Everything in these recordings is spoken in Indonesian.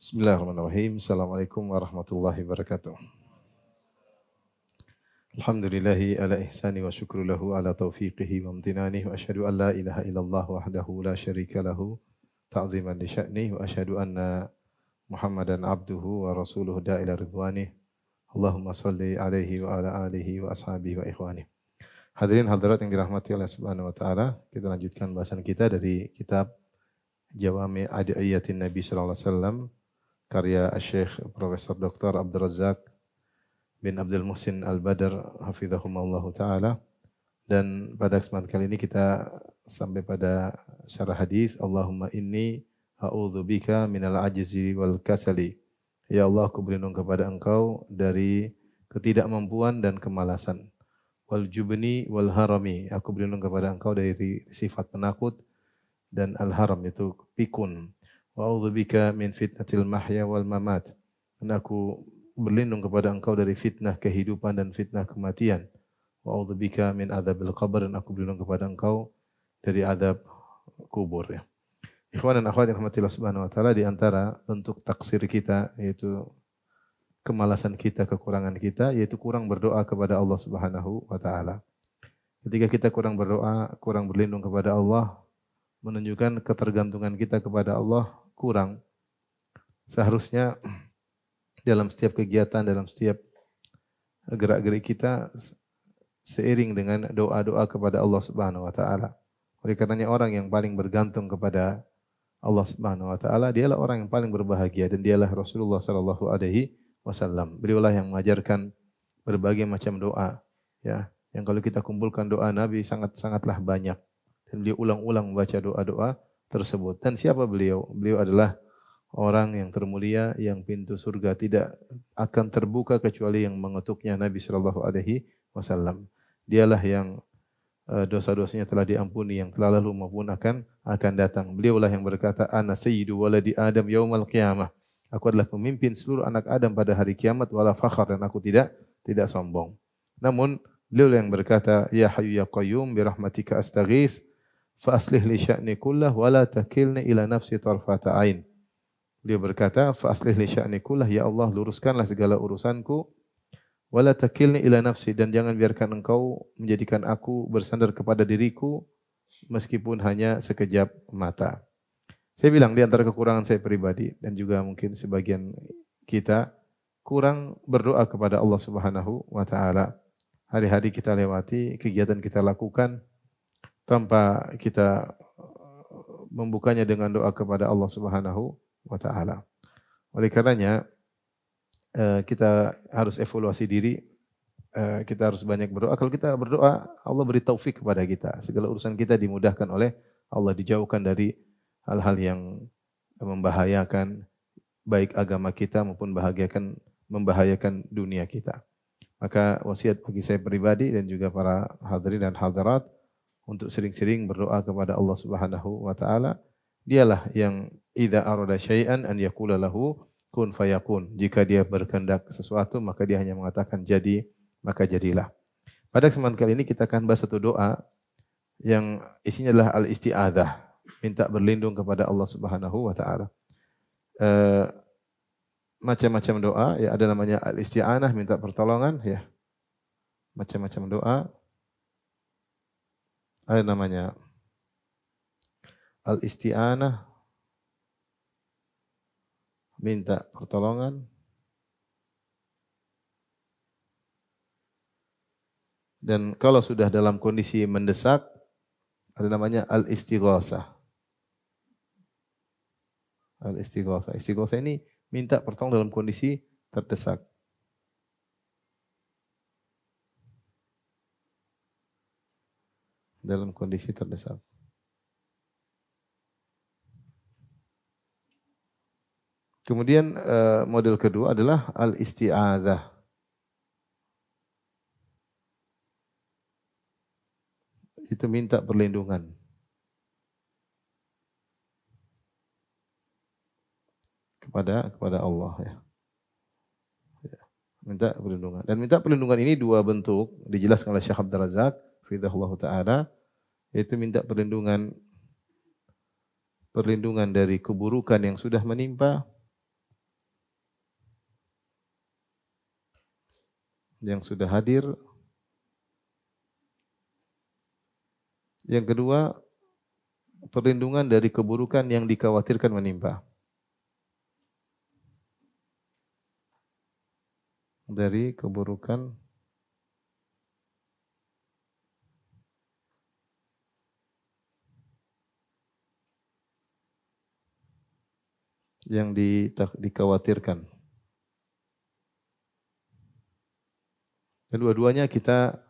Bismillahirrahmanirrahim. Assalamualaikum warahmatullahi wabarakatuh. Alhamdulillahi ala ihsani wa syukru lahu ala taufiqihi wa amtinani wa asyhadu an la ilaha illallah wahdahu la syarika lahu ta'ziman li sya'nih wa asyhadu anna Muhammadan abduhu wa rasuluhu da'ila ridwanih. Allahumma salli alaihi wa ala alihi wa ashabihi wa ikhwanih. Hadirin hadirat yang dirahmati oleh Subhanahu wa taala, kita lanjutkan bahasan kita dari kitab Jawami' Adiyatin Nabi sallallahu alaihi wasallam karya Syekh Profesor Dr. Abdul Razak bin Abdul Muhsin Al-Badr hafizahumullah taala. Dan pada kesempatan kali ini kita sampai pada syarah hadis Allahumma inni a'udzubika minal ajzi wal kasali. Ya Allah, aku berlindung kepada Engkau dari ketidakmampuan dan kemalasan. Wal jubni wal harami, aku berlindung kepada Engkau dari sifat penakut dan al-haram itu pikun. Wa a'udzubika min fitnatil mahya wal mamat. Dan aku berlindung kepada Engkau dari fitnah kehidupan dan fitnah kematian. Wa a'udzubika min adzabil qabr, dan aku berlindung kepada Engkau dari azab kubur ya. Ikhwan dan akhwat yang rahmatillah subhanahu wa ta'ala, di antara bentuk taksir kita, yaitu kemalasan kita, kekurangan kita, yaitu kurang berdoa kepada Allah subhanahu wa ta'ala. Ketika kita kurang berdoa, kurang berlindung kepada Allah, menunjukkan ketergantungan kita kepada Allah kurang. Seharusnya dalam setiap kegiatan, dalam setiap gerak-gerik kita, seiring dengan doa-doa kepada Allah subhanahu wa ta'ala. Oleh karenanya orang yang paling bergantung kepada Allah Subhanahu wa taala, dialah orang yang paling berbahagia, dan dialah Rasulullah sallallahu alaihi wasallam. Beliaulah yang mengajarkan berbagai macam doa, ya. Yang kalau kita kumpulkan doa Nabi sangatlah banyak, dan beliau ulang-ulang membaca doa-doa tersebut. Dan siapa beliau? Beliau adalah orang yang termulia, yang pintu surga tidak akan terbuka kecuali yang mengetuknya, Nabi sallallahu alaihi wasallam. Dialah yang dosa-dosanya telah diampuni, yang telah lalu maupun akan datang. Beliaulah yang berkata, ana sayyidu waladi Adam yaumal qiyamah. Aku adalah pemimpin seluruh anak Adam pada hari kiamat, wala fakhar, dan aku tidak sombong. Namun beliau yang berkata, ya hayyu ya qayyum bi rahmatika astaghits fa aslih li sya'ni kullah wala takilni ila nafsi tarfata ain. Beliau berkata, fa aslih li sya'ni kullah, ya Allah, luruskanlah segala urusanku. Wala takilni ila nafsi, dan jangan biarkan Engkau menjadikan aku bersandar kepada diriku meskipun hanya sekejap mata. Saya bilang di antara kekurangan saya pribadi dan juga mungkin sebagian kita, kurang berdoa kepada Allah Subhanahu wa taala. Hari-hari kita lewati, kegiatan kita lakukan tanpa kita membukanya dengan doa kepada Allah Subhanahu wa taala. Oleh karenanya kita harus evaluasi diri, kita harus banyak berdoa. Kalau kita berdoa, Allah beri taufik kepada kita. Segala urusan kita dimudahkan oleh Allah, dijauhkan dari hal-hal yang membahayakan baik agama kita maupun membahayakan dunia kita. Maka wasiat bagi saya pribadi dan juga para hadirin dan hadirat untuk sering-sering berdoa kepada Allah Subhanahu wa taala. Dialah yang idza arada syai'an an yaqula lahu kun fayakun. Jika dia berkehendak sesuatu, maka dia hanya mengatakan jadi, maka jadilah. Pada kesempatan kali ini kita akan bahas satu doa yang isinya adalah al-isti'adzah, minta berlindung kepada Allah Subhanahu wa taala. Macam-macam doa, ya, ada namanya al-isti'anah, minta pertolongan, ya. Macam-macam doa. Ada namanya al-isti'anah, minta pertolongan. Dan kalau sudah dalam kondisi mendesak, ada namanya al-istighosah. Al-istighosah. Istighosah ini minta pertolongan dalam kondisi terdesak. Dalam kondisi terdesak. Kemudian model kedua adalah al-isti'adzah. Itu minta perlindungan. Kepada Allah, ya. Minta perlindungan. Dan minta perlindungan ini dua bentuk, dijelaskan oleh Syekh Abdul Razak hafizahullah taala, yaitu minta perlindungan dari keburukan yang sudah menimpa, yang sudah hadir. Yang kedua, perlindungan dari keburukan yang dikhawatirkan menimpa. Dari keburukan yang dikhawatirkan. Kedua-duanya kita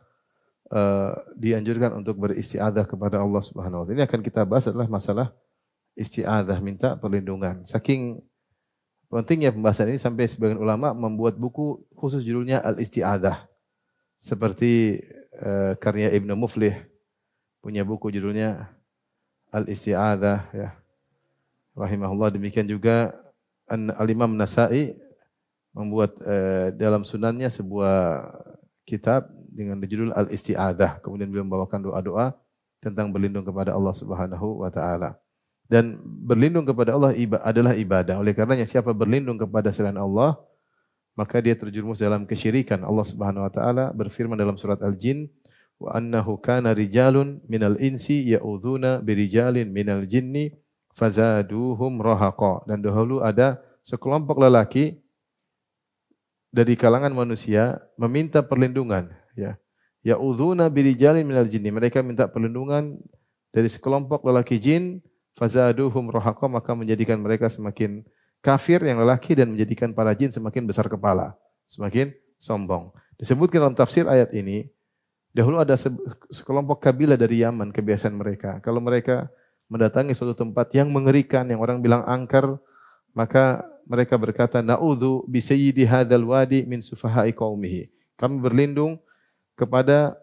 dianjurkan untuk beristi'adzah kepada Allah Subhanahu wa taala. Ini akan kita bahas adalah masalah isti'adzah, minta perlindungan. Saking pentingnya pembahasan ini sampai sebagian ulama membuat buku khusus judulnya Al-Isti'adzah. Seperti karya Ibnu Muflih punya buku judulnya Al-Isti'adzah ya. Rahimahullah. Demikian juga Al-Imam Nasa'i membuat dalam sunannya sebuah kitab dengan judul Al-Isti'adzah. Kemudian beliau membawakan doa-doa tentang berlindung kepada Allah Subhanahu wa taala. Dan berlindung kepada Allah adalah ibadah. Oleh karenanya siapa berlindung kepada selain Allah, maka dia terjerumus dalam kesyirikan. Allah Subhanahu wa taala berfirman dalam surat Al-Jin, "Wa annahu kana rijalun minal insi ya'udzuna birijalin minal jinni fazaduhum rahaqa." Dan dahulu ada sekelompok lelaki dari kalangan manusia meminta perlindungan, ya. Ya'udzuna birijalin minal jinni. Mereka minta perlindungan dari sekelompok lelaki jin, fazaduhum rahaqa, maka menjadikan mereka semakin kafir yang lelaki dan menjadikan para jin semakin besar kepala, semakin sombong. Disebutkan dalam tafsir ayat ini, dahulu ada sekelompok kabilah dari Yaman, kebiasaan mereka. Kalau mereka mendatangi suatu tempat yang mengerikan, yang orang bilang angker, maka mereka berkata, "Na'udzu bi sayyidi hadzal wadi min sufaha'i qaumihi." Kami berlindung kepada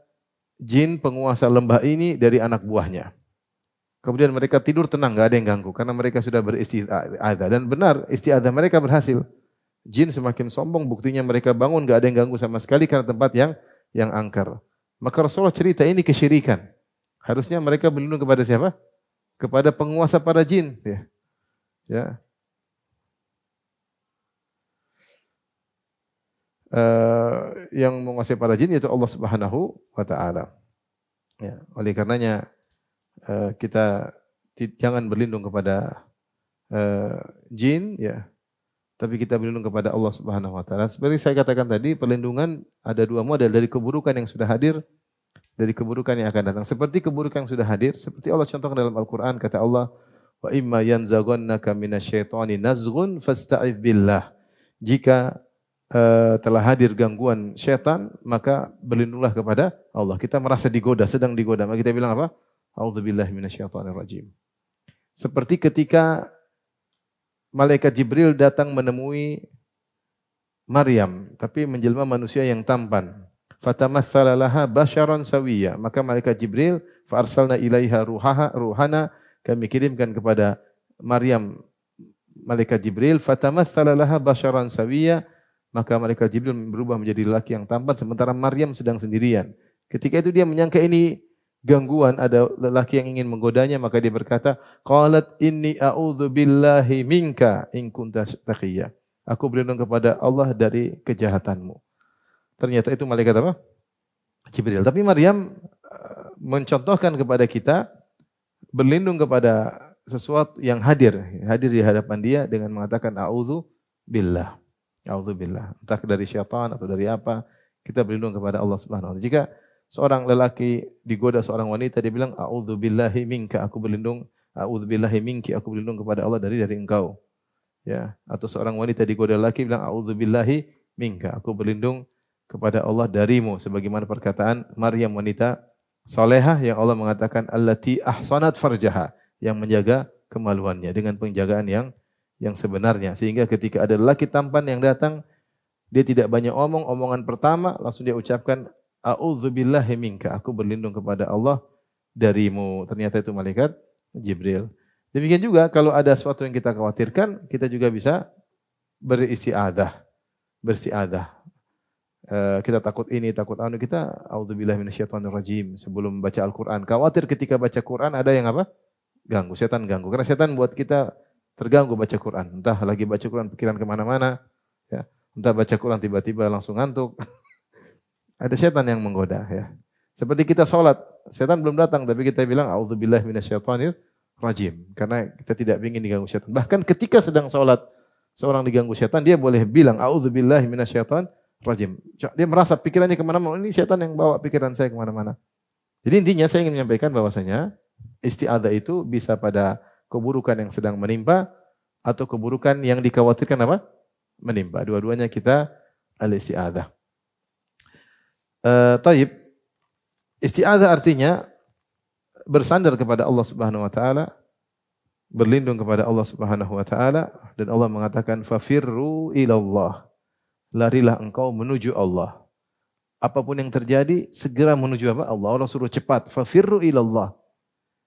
jin penguasa lembah ini dari anak buahnya. Kemudian mereka tidur tenang, enggak ada yang ganggu karena mereka sudah beristi'adzah. Dan benar, isti'adzah mereka berhasil. Jin semakin sombong, buktinya mereka bangun enggak ada yang ganggu sama sekali karena tempat yang angker. Maka Rasulullah cerita ini kesyirikan. Harusnya mereka berlindung kepada siapa? Kepada penguasa para jin, ya. Ya. Yang menguasai para jin yaitu Allah Subhanahu wa taala. Ya, oleh karenanya kita jangan berlindung kepada jin, ya, tapi kita berlindung kepada Allah Subhanahu wa taala. Seperti saya katakan tadi, perlindungan ada dua model, dari keburukan yang sudah hadir, dari keburukan yang akan datang. Seperti keburukan yang sudah hadir, seperti Allah contohkan dalam Al-Qur'an, kata Allah, "Wa imma yanzaghannaka minasyaitani nazghun fasta'idz billah." Jika telah hadir gangguan syaitan, maka berlindunglah kepada Allah. Kita merasa digoda, sedang digoda, maka kita bilang apa? A'udzubillahi minasyaitonirrajim. Seperti ketika malaikat Jibril datang menemui Maryam, tapi menjelma manusia yang tampan. Fatamatsala laha basyaran sawiyya. Maka malaikat Jibril fa arsalna ilaiha ruhana, kami kirimkan kepada Maryam malaikat Jibril, fatamatsala laha basyaran sawiyya. Maka malaikat Jibril berubah menjadi lelaki yang tampan sementara Maryam sedang sendirian. Ketika itu dia menyangka ini gangguan, ada lelaki yang ingin menggodanya, maka dia berkata, "Qalat inni a'udzu billahi minka in kunta taqiyya." Aku berlindung kepada Allah dari kejahatanmu. Ternyata itu malaikat apa? Jibril. Tapi Maryam mencontohkan kepada kita berlindung kepada sesuatu yang hadir di hadapan dia dengan mengatakan a'udzu billah. A'udzubillah. Entah dari syaitan atau dari apa, kita berlindung kepada Allah Subhanahu wa taala. Jika seorang lelaki digoda seorang wanita, dia bilang a'udzubillahi minka, aku berlindung, a'udzubillahi minki, aku berlindung kepada Allah dari engkau. Ya, atau seorang wanita digoda lelaki bilang a'udzubillahi minka, aku berlindung kepada Allah darimu, sebagaimana perkataan Maryam wanita salehah yang Allah mengatakan allati ahsanat farjaha, yang menjaga kemaluannya dengan penjagaan yang sebenarnya. Sehingga ketika ada lelaki tampan yang datang, dia tidak banyak omongan pertama langsung dia ucapkan a'udzubillahi minka, aku berlindung kepada Allah darimu. Ternyata itu malaikat Jibril. Demikian juga kalau ada sesuatu yang kita khawatirkan, kita juga bisa beristi'adzah. Kita takut ini, takut anu, kita a'udzubillahi minasyaitonirrajim sebelum baca Al-Qur'an. Khawatir ketika baca Quran ada yang apa? Ganggu, setan ganggu. Karena setan buat kita terganggu baca Quran. Entah lagi baca Quran pikiran kemana-mana, ya. Entah baca Quran tiba-tiba langsung ngantuk. Ada setan yang menggoda ya. Seperti kita sholat, setan belum datang tapi kita bilang a'udzubillahi minasyaitonir rajim karena kita tidak ingin diganggu setan. Bahkan ketika sedang sholat seorang diganggu setan, dia boleh bilang a'udzubillahi minasyaitonir rajim. Dia merasa pikirannya kemana-mana, ini setan yang bawa pikiran saya kemana-mana. Jadi intinya saya ingin menyampaikan bahwasanya isti'adzah itu bisa pada keburukan yang sedang menimpa atau keburukan yang dikhawatirkan apa? Menimpa. Dua-duanya kita al-isti'adzah. Taib. Isti'adzah artinya bersandar kepada Allah Subhanahu wa taala, berlindung kepada Allah Subhanahu wa taala dan Allah mengatakan fafirru ilallah. Larilah engkau menuju Allah. Apapun yang terjadi segera menuju apa? Allah. Allah suruh cepat. Fafirru ilallah.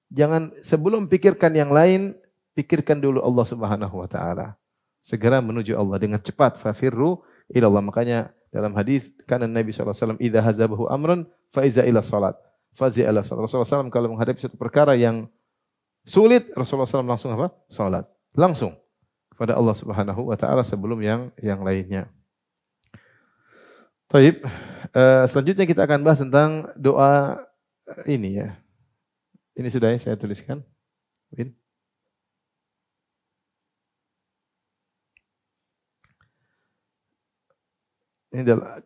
Jangan sebelum pikirkan yang lain, pikirkan dulu Allah Subhanahu wa taala. Segera menuju Allah dengan cepat. Fafirru ilallah. Makanya dalam hadis kana Nabi sallallahu alaihi wasallam idza hazabahu amran fa iza ila salat. Fazi ila salat. Rasulullah SAW kalau menghadapi satu perkara yang sulit, Rasulullah SAW langsung apa? Salat. Langsung kepada Allah Subhanahu wa taala sebelum yang lainnya. Baik. Selanjutnya kita akan bahas tentang doa ini ya. Ini sudah ya saya tuliskan. Win. Ini adalah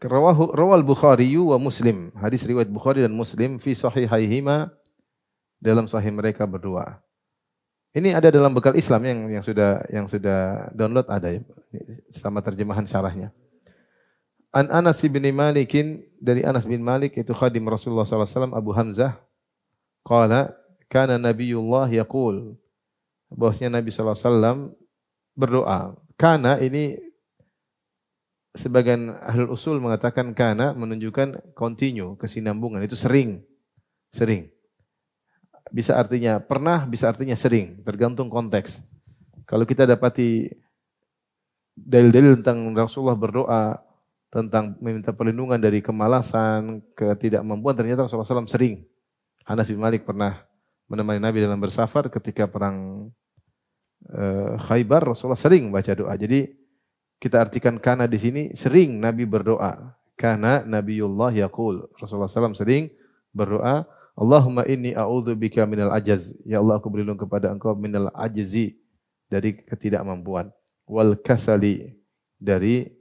rawal Bukhari wa Muslim. Hadis riwayat Bukhari dan Muslim fi sahihaihima dalam sahih mereka berdua. Ini ada dalam bekal Islam yang sudah download ada ya. Sama terjemahan syarahnya. An Anas bin Malikin dari Anas bin Malik itu khadim Rasulullah SAW Abu Hamzah qala kana Nabiullah yaqul bahwasanya Nabi SAW berdoa. Kana ini sebagian ahli usul mengatakan kana menunjukkan continue, kesinambungan, itu sering. Sering. Bisa artinya pernah, bisa artinya sering, tergantung konteks. Kalau kita dapati dalil-dalil tentang Rasulullah berdoa tentang meminta perlindungan dari kemalasan, ketidakmampuan, ternyata Rasulullah SAW sering. Anas bin Malik pernah menemani Nabi dalam bersafar ketika perang Khaybar, Rasulullah sering baca doa. Jadi kita artikan kana di sini sering Nabi berdoa. Kana Nabiullah yaqul. Rasulullah SAW sering berdoa, Allahumma inni a'udzubika minal ajaz. Ya Allah, aku berlindung kepada Engkau minal ajzi, dari ketidakmampuan. Wal kasali, dari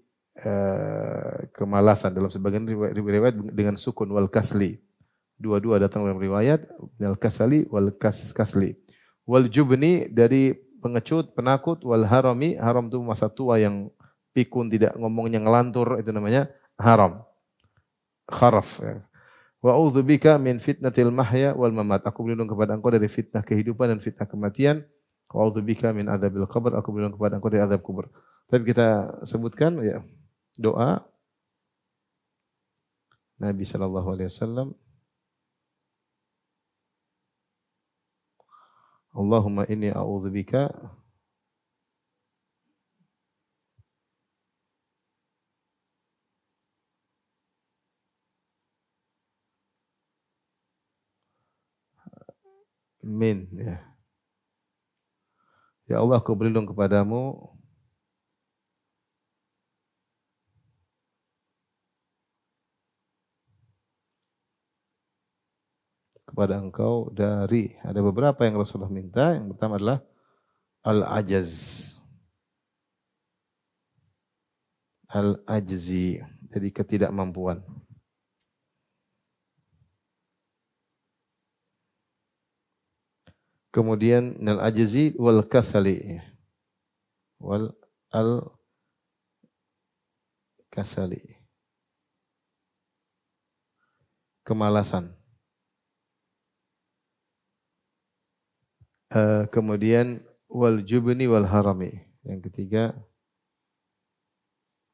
kemalasan. Dalam sebagian riwayat dengan sukun wal kasli. Dua-dua datang dalam riwayat minal kasali wal kasli. Wal jubni, dari pengecut, penakut. Wal harami, haram itu masa tua yang pikun, tidak ngomongnya ngelantur, itu namanya haram. Kharaf. Ya. Wa a'udzubika min fitnatil mahya wal mamat. Aku berlindung kepada Engkau dari fitnah kehidupan dan fitnah kematian. Wa a'udzubika min adzabil qabr. Aku berlindung kepada Engkau dari azab kubur. Tapi kita sebutkan ya doa Nabi sallallahu alaihi wasallam. Allahumma inni a'udzubika min ya. Ya Allah, aku berlindung kepadamu kepada Engkau dari, ada beberapa yang Rasulullah minta. Yang pertama adalah al-ajaz. Al-ajzi, jadi ketidakmampuan. Kemudian al-ajzi wal kasali. Wal al-kasali. Kemalasan. Kemudian wal jubni wal harami. Yang ketiga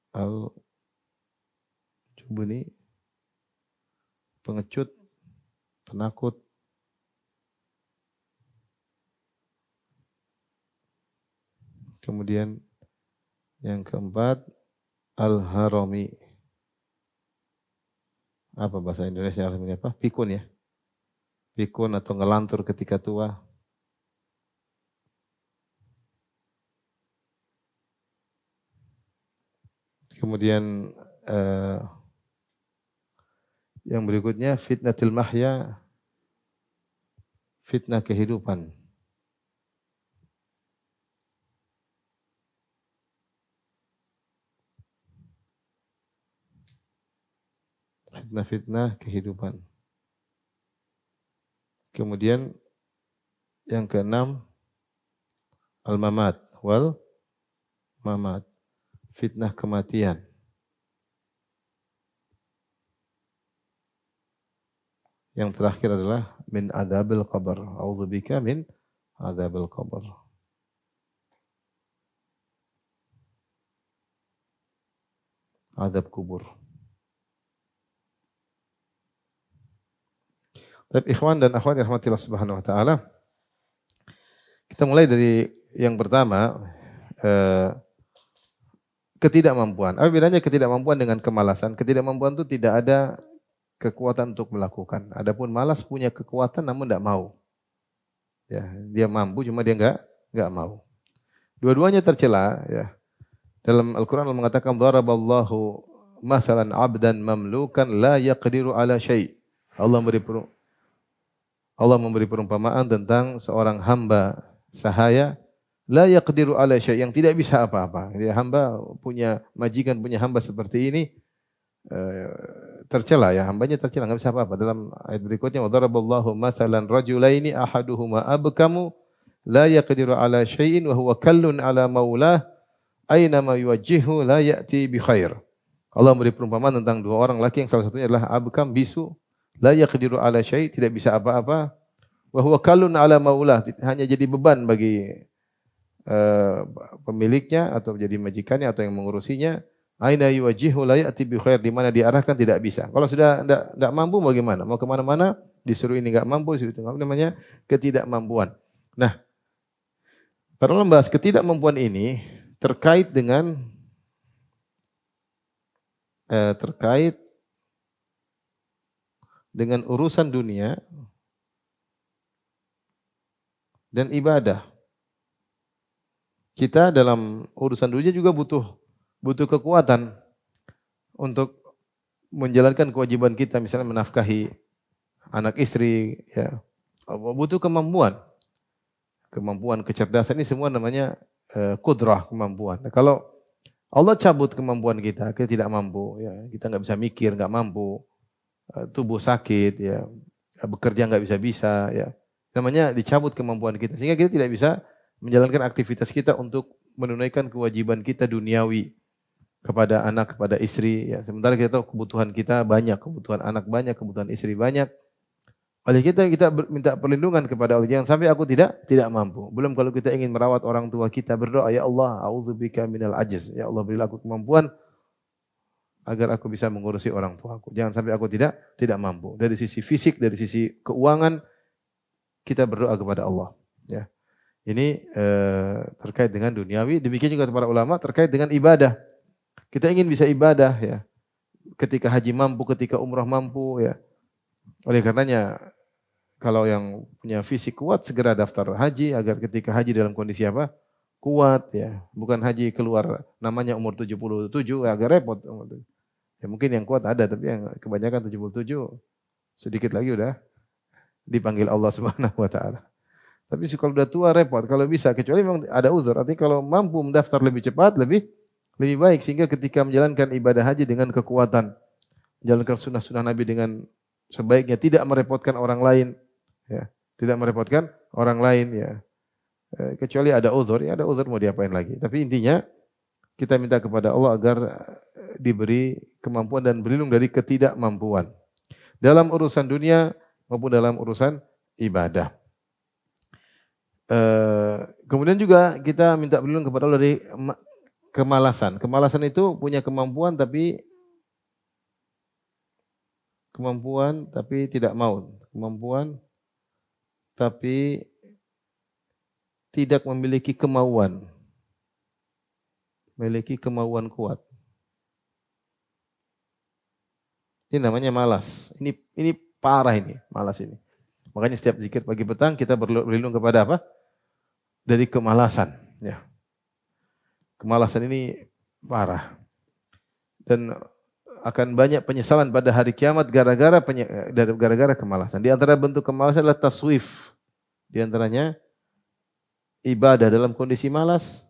al jubni, pengecut, penakut. Kemudian yang keempat al-harami. Apa bahasa Indonesia harami apa? Pikun ya. Pikun atau ngelantur ketika tua. Kemudian Yang berikutnya fitnatul mahya, fitnah kehidupan. Fitnah-fitnah kehidupan. Kemudian yang keenam al-mamat wal mamat, fitnah kematian. Yang terakhir adalah min adzabil qabr. A'udzubika min adzabil qabr. Azab kubur. Tapi ikhwan dan akhwat yang rahmatillah subhanahu wa ta'ala, kita mulai dari yang pertama, ketidakmampuan. Apa bedanya ketidakmampuan dengan kemalasan? Ketidakmampuan itu tidak ada kekuatan untuk melakukan. Adapun malas punya kekuatan namun tidak mau. Ya, dia mampu cuma dia enggak mau. Dua-duanya tercela, ya. Dalam Al-Qur'an Allah mengatakan daraballahu masalan 'abdan mamlukan la yaqdiru 'ala syai'. Allah memberi perumpamaan tentang seorang hamba sahaya la yaqdiru 'ala syai', yang tidak bisa apa-apa. Dia hamba punya majikan, punya hamba seperti ini, tercela, ya, hambanya tercela, enggak bisa apa-apa. Dalam ayat berikutnya wa daraballahu masalan rajulaini ahaduhuma abkamu la yaqdiru 'ala syai'in wa huwa kallun 'ala maulah aina ma yuwajjihu la ya'ti bi khair. Allah memberi perumpamaan tentang dua orang laki yang salah satunya adalah abkam, bisu, la yaqdiru 'ala syai', tidak bisa apa-apa, wa huwa kallun 'ala maulah, hanya jadi beban bagi pemiliknya atau jadi majikannya atau yang mengurusinya. Aina yuwajjihu la ya'ti bi khair, di mana diarahkan tidak bisa. Kalau sudah enggak mampu bagaimana? Mau ke mana-mana disuruh ini enggak mampu, disuruh itu enggak, namanya ketidakmampuan. Nah, para ulama membahas ketidakmampuan ini terkait dengan urusan dunia dan ibadah. Kita dalam urusan dunia juga butuh kekuatan untuk menjalankan kewajiban kita, misalnya menafkahi anak istri, ya. Butuh kemampuan, kecerdasan, ini semua namanya kudrah, kemampuan. Nah, kalau Allah cabut kemampuan kita tidak mampu, ya, kita nggak bisa mikir, nggak mampu, tubuh sakit, ya, bekerja nggak bisa, ya, namanya dicabut kemampuan kita, sehingga kita tidak bisa menjalankan aktivitas kita untuk menunaikan kewajiban kita duniawi kepada anak, kepada istri, ya. Sementara kita tahu kebutuhan kita banyak, kebutuhan anak banyak, kebutuhan istri banyak. Oleh kita minta perlindungan kepada Allah, jangan sampai aku tidak mampu. Belum kalau kita ingin merawat orang tua kita, berdoa, ya Allah, a'udzubika minal ajiz. Ya Allah, berilah aku kemampuan agar aku bisa mengurusi orang tuaku. Jangan sampai aku tidak mampu. Dari sisi fisik, dari sisi keuangan, kita berdoa kepada Allah. Ya. Ini terkait dengan duniawi. Demikian juga para ulama terkait dengan ibadah. Kita ingin bisa ibadah, ya. Ketika haji mampu, ketika umrah mampu, ya. Oleh karenanya, kalau yang punya fisik kuat segera daftar haji agar ketika haji dalam kondisi apa? Kuat, ya. Bukan haji keluar namanya umur 77, agak repot. Ya mungkin yang kuat ada, tapi yang kebanyakan 77 sedikit lagi udah dipanggil Allah Subhanahu wa taala. Tapi kalau udah tua repot, kalau bisa, kecuali memang ada uzur. Artinya kalau mampu mendaftar lebih cepat, lebih baik, sehingga ketika menjalankan ibadah haji dengan kekuatan, menjalankan sunnah-sunnah Nabi dengan sebaiknya, tidak merepotkan orang lain, ya, tidak merepotkan orang lain, ya. Kecuali ada uzur, ya ada uzur, mau diapain lagi. Tapi intinya kita minta kepada Allah agar diberi kemampuan dan berlindung dari ketidakmampuan dalam urusan dunia maupun dalam urusan ibadah. Kemudian juga kita minta berlindung kepada Allah dari kemalasan. Kemalasan itu punya kemampuan tapi tidak mau. Kemampuan tapi tidak memiliki kemauan. Memiliki kemauan kuat. Ini namanya malas. Ini parah ini, malas ini. Makanya setiap zikir pagi petang kita berlindung kepada apa? Dari kemalasan, ya. Kemalasan ini parah. Dan akan banyak penyesalan pada hari kiamat gara-gara kemalasan. Di antara bentuk kemalasan adalah taswif. Di antaranya ibadah dalam kondisi malas,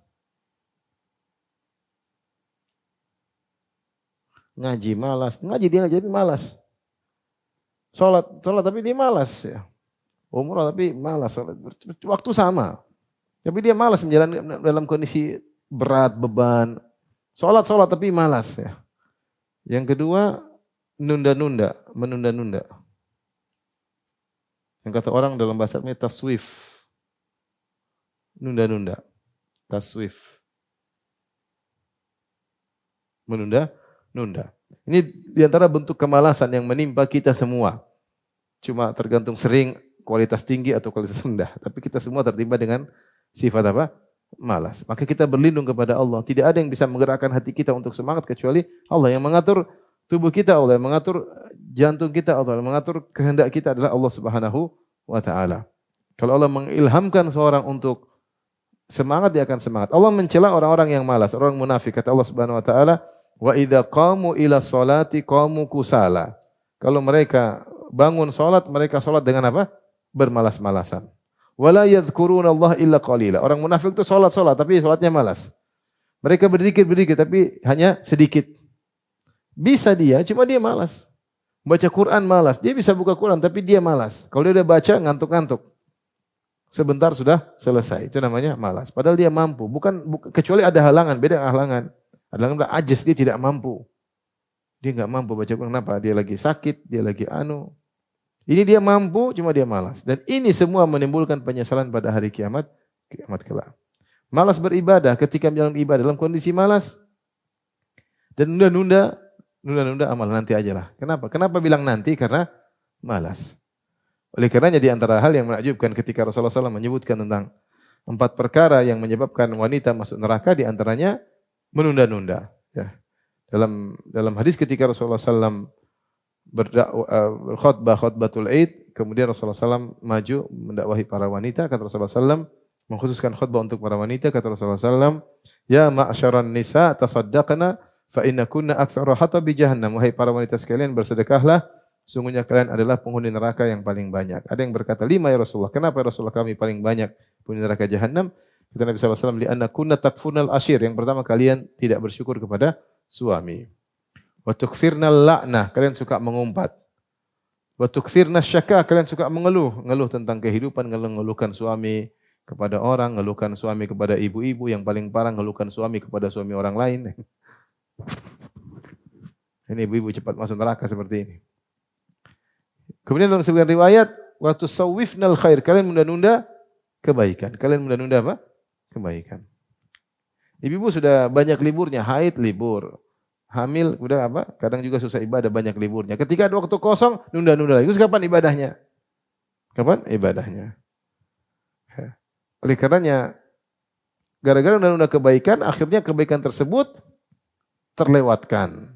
ngaji malas, ngaji dia ngaji malas. Salat tapi dia malas ya. Umrah tapi malas, waktu sama. Tapi dia malas menjalankan dalam kondisi berat, beban. Salat tapi malas ya. Yang kedua, menunda-nunda. Yang kata orang dalam bahasa Arabnya taswif. Nunda-nunda. Taswif. Menunda-nunda. Ini diantara bentuk kemalasan yang menimpa kita semua. Cuma tergantung sering, kualitas tinggi atau kualitas rendah. Tapi kita semua tertimpa dengan sifat apa? Malas. Maka kita berlindung kepada Allah. Tidak ada yang bisa menggerakkan hati kita untuk semangat kecuali Allah. Yang mengatur tubuh kita Allah, yang mengatur jantung kita Allah, yang mengatur kehendak kita adalah Allah Subhanahu wa taala. Kalau Allah mengilhamkan seorang untuk semangat, dia akan semangat. Allah mencela orang-orang yang malas, orang munafik. Kata Allah Subhanahu wa taala, "Wa idza qamu ila sholati qamu kusala." Kalau mereka bangun salat, mereka salat dengan apa? Bermalas-malasan. Wala yadhkuruna Allah illa qalila. Orang munafik itu salat tapi salatnya malas. Mereka berzikir tapi hanya sedikit. Bisa dia, cuma dia malas. Baca Quran malas. Dia bisa buka Quran tapi dia malas. Kalau dia udah baca ngantuk-ngantuk. Sebentar sudah selesai. Itu namanya malas. Padahal dia mampu. Bukan kecuali ada halangan, beda halangan. Halangan ajas, dia tidak mampu. Dia enggak mampu baca Quran. Kenapa? Dia lagi sakit, dia lagi Ini dia mampu, cuma dia malas. Dan ini semua menimbulkan penyesalan pada hari kiamat kelak. Malas beribadah ketika menjalankan ibadah dalam kondisi malas. Dan nunda-nunda amal nanti ajalah. Kenapa? Kenapa bilang nanti? Karena malas. Oleh karenanya di antara hal yang menakjubkan ketika Rasulullah SAW menyebutkan tentang 4 perkara yang menyebabkan wanita masuk neraka, di antaranya menunda-nunda. Ya. Dalam hadis ketika Rasulullah SAW khutbatul Id, kemudian Rasulullah SAW maju mendakwahi para wanita. Kata Rasulullah SAW mengkhususkan khutbah untuk para wanita. Kata Rasulullah SAW, ya ma'asyaran nisa tasaddaqna fa inna kunna aktsara hatabi jahannam. Wahai para wanita sekalian, bersedekahlah, sungguhnya kalian adalah penghuni neraka yang paling banyak. Ada yang berkata 5 ya Rasulullah. Kenapa ya Rasulullah kami paling banyak penghuni neraka jahannam? Kata Nabi SAW, li'anna kunna takfurnal ashir. Yang pertama, kalian tidak bersyukur kepada suami. Wa tukthirnal la'nah, kalian suka mengumpat. Wa tukthirnas syaka, kalian suka ngeluh tentang kehidupan, ngeluhkan suami kepada orang, ngeluhkan suami kepada ibu-ibu, yang paling parah ngeluhkan suami kepada suami orang lain. Ini ibu-ibu cepat masuk neraka seperti ini. Kemudian dalam sebuah riwayat, wa tusawwifnal khair, kalian menunda-nunda kebaikan. Kalian menunda-nunda apa? Kebaikan. Ibu-ibu sudah banyak liburnya, haid libur. Hamil, udah apa? Kadang juga susah ibadah, banyak liburnya. Ketika ada waktu kosong, nunda-nunda lagi. Terus kapan ibadahnya? Kapan ibadahnya? Oleh karenanya, gara-gara nunda-nunda kebaikan, akhirnya kebaikan tersebut terlewatkan.